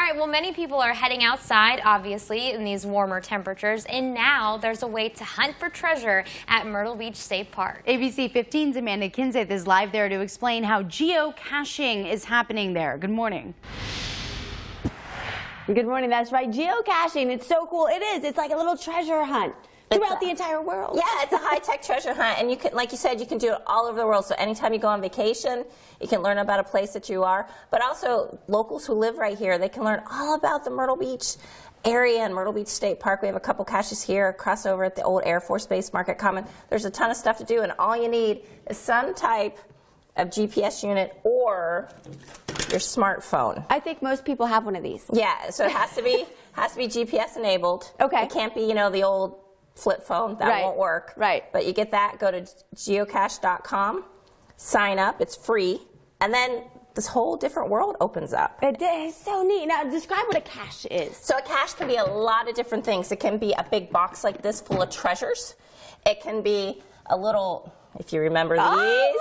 right, well, many people are heading outside, obviously, in these warmer temperatures, and now there's a way to hunt for treasure at Myrtle Beach State Park. ABC 15's Amanda Kinseth is live there to explain how geocaching is happening there. Good morning. Good morning. That's right. Geocaching. It's so cool. It is. It's like a little treasure hunt throughout the entire world. Yeah, it's a high-tech treasure hunt, and you can, like you said, you can do it all over the world. So anytime you go on vacation, you can learn about a place that you are. But also, locals who live right here, they can learn all about the Myrtle Beach area and Myrtle Beach State Park. We have a couple caches here, across over at the old Air Force Base Market Common. There's a ton of stuff to do, and all you need is some type of GPS unit or your smartphone. I think most people have one of these. Yeah, so it has to be GPS enabled. Okay. It can't be, you know, the old flip phone. That won't work. Right. But you get that, go to geocache.com, sign up, it's free, and then this whole different world opens up. It is so neat. Now, describe what a cache is. So a cache can be a lot of different things. It can be a big box like this full of treasures. It can be a little, if you remember these.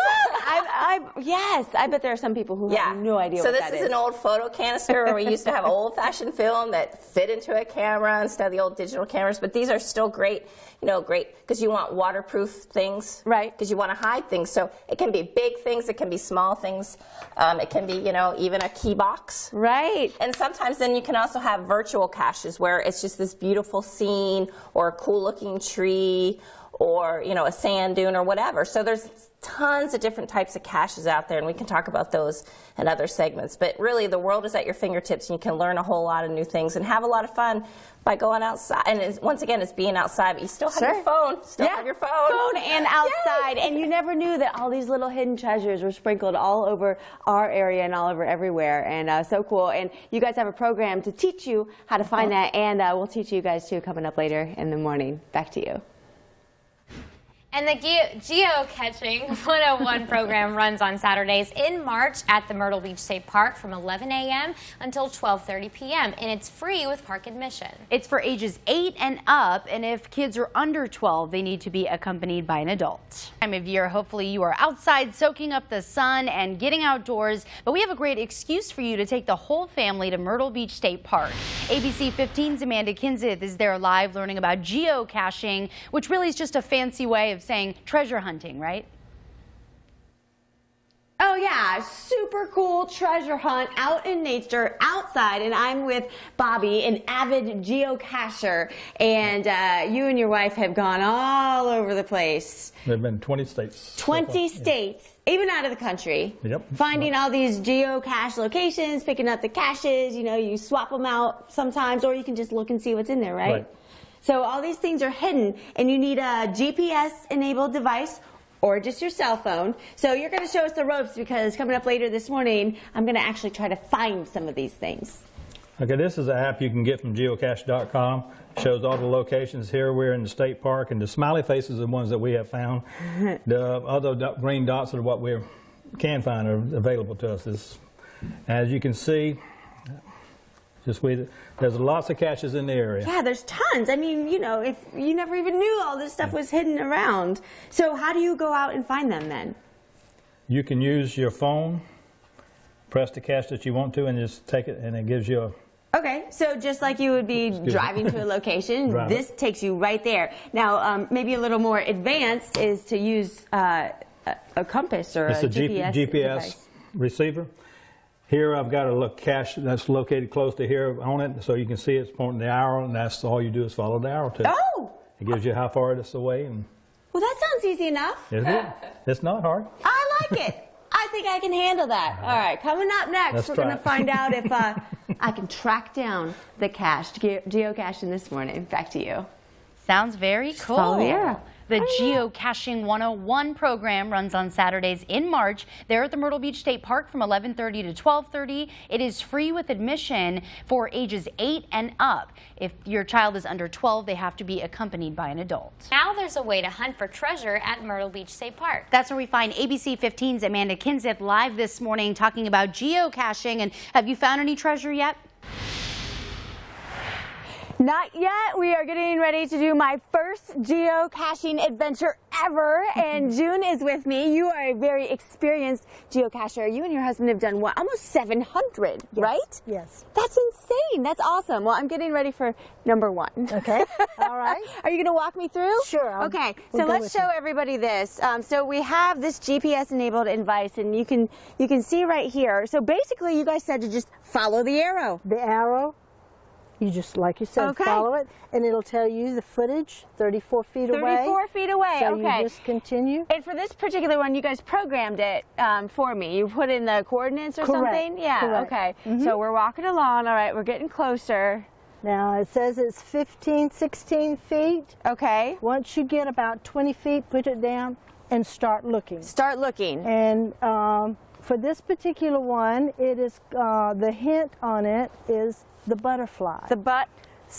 Yes, I bet there are some people who have no idea what that is. So this is an old photo canister where we used to have old-fashioned film that fit into a camera instead of the old digital cameras. But these are still great, you know, because you want waterproof things. Right. Because you want to hide things. So it can be big things, it can be small things. It can be, you know, even a key box. Right. And sometimes then you can also have virtual caches where it's just this beautiful scene or a cool-looking tree or, you know, a sand dune or whatever. So there's tons of different types of caches out there, and we can talk about those in other segments. But really, the world is at your fingertips, and you can learn a whole lot of new things and have a lot of fun by going outside. And once again, it's being outside, but you still have your phone. Still have your phone and outside. And you never knew that all these little hidden treasures were sprinkled all over our area and all over everywhere. And so cool. And you guys have a program to teach you how to find that, and we'll teach you guys too coming up later in the morning. Back to you. And the Geocaching 101 program runs on Saturdays in March at the Myrtle Beach State Park from 11 a.m. until 12:30 p.m. and it's free with park admission. It's for ages 8 and up, and if kids are under 12, they need to be accompanied by an adult. Time of year, hopefully you are outside soaking up the sun and getting outdoors, but we have a great excuse for you to take the whole family to Myrtle Beach State Park. ABC 15's Amanda Kinseth is there live learning about geocaching, which really is just a fancy way of saying treasure hunting, right? Oh yeah, super cool treasure hunt out in nature, outside, and I'm with Bobby, an avid geocacher, and you and your wife have gone all over the place. There have been 20 states. 20 states, even out of the country. Yep. Finding all these geocache locations, picking up the caches, you know, you swap them out sometimes, or you can just look and see what's in there, right? So all these things are hidden, and you need a GPS-enabled device or just your cell phone. So you're going to show us the ropes, because coming up later this morning, I'm going to actually try to find some of these things. Okay, this is an app you can get from geocache.com. Shows all the locations. Here we're in the state park, and the smiley faces are the ones that we have found. The other green dots are what we can find are available to us. As you can see, there's lots of caches in the area. Yeah, there's tons. I mean, you know, if you never even knew all this stuff was hidden around. So how do you go out and find them then? You can use your phone, press the cache that you want to, and just take it, and it gives you a... Okay, so just like you would be driving to a location, this takes you right there. Now, maybe a little more advanced is to use a compass or it's a GPS receiver. Here I've got a cache that's located close to here on it, so you can see it's pointing the arrow, and that's all you do is follow the arrow to it. Oh! It gives you how far it is away. And well, that sounds easy enough. Is it? It's not hard. I like it. I think I can handle that. All right, coming up next, we're going to find out if I can track down the cache, geocaching this morning. Back to you. Sounds very cool. Follow the arrow. The Geocaching 101 program runs on Saturdays in March. They're at the Myrtle Beach State Park from 11:30 to 12:30. It is free with admission for ages 8 and up. If your child is under 12, they have to be accompanied by an adult. Now there's a way to hunt for treasure at Myrtle Beach State Park. That's where we find ABC 15's Amanda Kinseth live this morning talking about geocaching. And have you found any treasure yet? Not yet. We are getting ready to do my first geocaching adventure ever, and June is with me. You are a very experienced geocacher. You and your husband have done what? Almost 700, right? Yes. That's insane. That's awesome. Well, I'm getting ready for number 1. Okay. All right. Are you going to walk me through? Sure. Okay. We'll So go let's with show you. everybody this. So we have this GPS-enabled device, and you can see right here. So basically, you guys said to just follow the arrow. The arrow, you just, like you said, Okay. follow it, and it'll tell you the footage, 34 feet away. 34 feet away. So Okay. you just continue. And for this particular one, you guys programmed it for me. You put in the coordinates or Correct. something? Yeah, Correct. okay. So we're walking along. All right, we're getting closer. Now, it says it's 15, 16 feet. Okay. Once you get about 20 feet, put it down and start looking. Start looking. And for this particular one, it is the hint on it is the butterfly. The butterfly.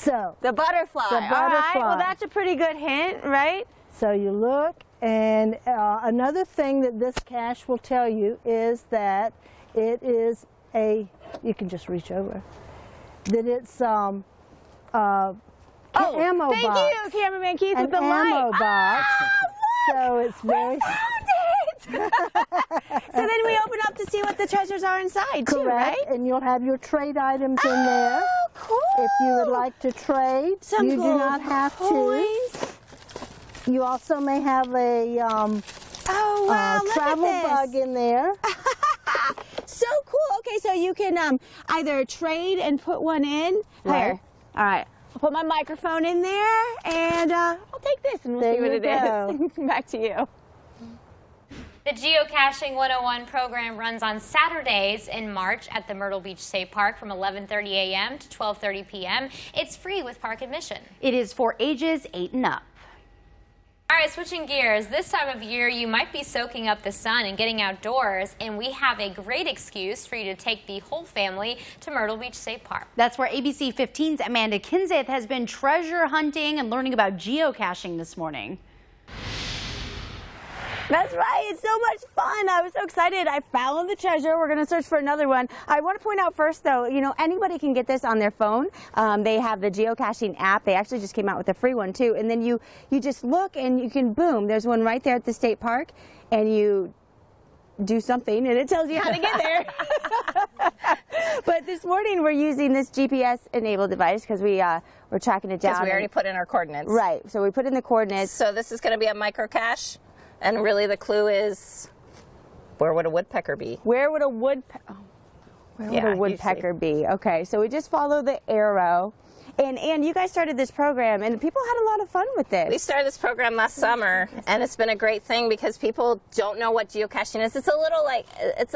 The All right, butterfly. well, that's a pretty good hint, right? So you look, and another thing that this cache will tell you is that it is you can just reach over, that it's ammo Thank box. you, cameraman Keith, An with the ammo light. box. So it's very We found it! So then we open up to see what the treasures are inside, too, correct, right? and you'll have your trade items in there. Oh, cool. If you would like to trade, Some you do gold not have coins. to. You also may have a Oh, wow, look travel at this. bug in there. So cool. Okay, so you can either trade and put one in. Right. Here. All right. I'll put my microphone in there, and I'll take this, and we'll There see what you it go. is. Back to you. The Geocaching 101 program runs on Saturdays in March at the Myrtle Beach State Park from 11:30 a.m. to 12:30 p.m. It's free with park admission. It is for ages 8 and up. All right, switching gears. This time of year, you might be soaking up the sun and getting outdoors, and we have a great excuse for you to take the whole family to Myrtle Beach State Park. That's where ABC 15's Amanda Kinseth has been treasure hunting and learning about geocaching this morning. That's right. It's so much fun. I was so excited. I found the treasure. We're going to search for another one. I want to point out first, though, you know, anybody can get this on their phone. They have the geocaching app. They actually just came out with a free one, too. And then you just look and you can, boom, there's one right there at the state park. And you do something and it tells you how to get there. But this morning we're using this GPS-enabled device because we're tracking it down. Because we already put in our coordinates. Right. So we put in the coordinates. So this is going to be a micro cache, and really the clue is, where would a woodpecker be? Where would a woodpecker be? Okay, so we just follow the arrow. And you guys started this program, and people had a lot of fun with this. We started this program last summer, and it's been a great thing because people don't know what geocaching is. It's a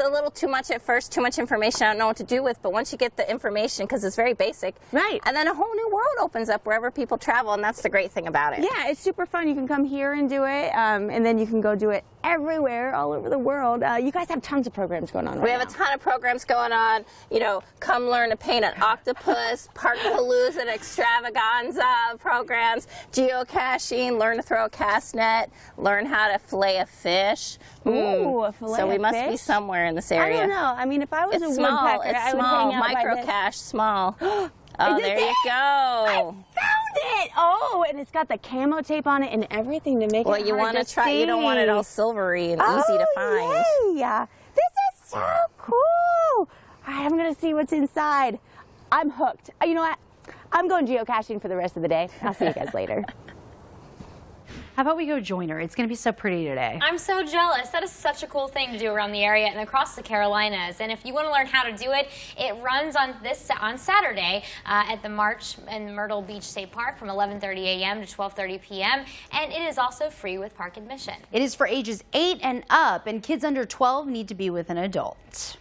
little too much at first, too much information I don't know what to do with, but once you get the information, because it's very basic, Right. and then a whole new world opens up wherever people travel, and that's the great thing about it. Yeah, it's super fun. You can come here and do it, and then you can go do it everywhere, all over the world. You guys have tons of programs going on right We have now. a ton of programs going on. You know, come learn to paint an octopus, Park Palooza extravaganza programs, geocaching, learn to throw a cast net, learn how to fillet a fish. Ooh, a fillet So we of must be fish? somewhere in this I out. don't know. I mean, if I was It's a small. woodpecker, It's I would small. hang out by Micro this. cache, small. Oh, Is this there you it? go. Found it! Oh, and it's got the camo tape on it and everything to make Well, it you hard want to to try. You don't want it all see. silvery and easy to find. Yay. Yeah. This is so cool. All right, I'm going to see what's inside. I'm hooked. You know what? I'm going geocaching for the rest of the day. I'll see you guys later. How about we go join her? It's going to be so pretty today. I'm so jealous. That is such a cool thing to do around the area and across the Carolinas. And if you want to learn how to do it, it runs on Saturday at the March and Myrtle Beach State Park from 11:30 a.m. to 12:30 p.m. And it is also free with park admission. It is for ages 8 and up, and kids under 12 need to be with an adult.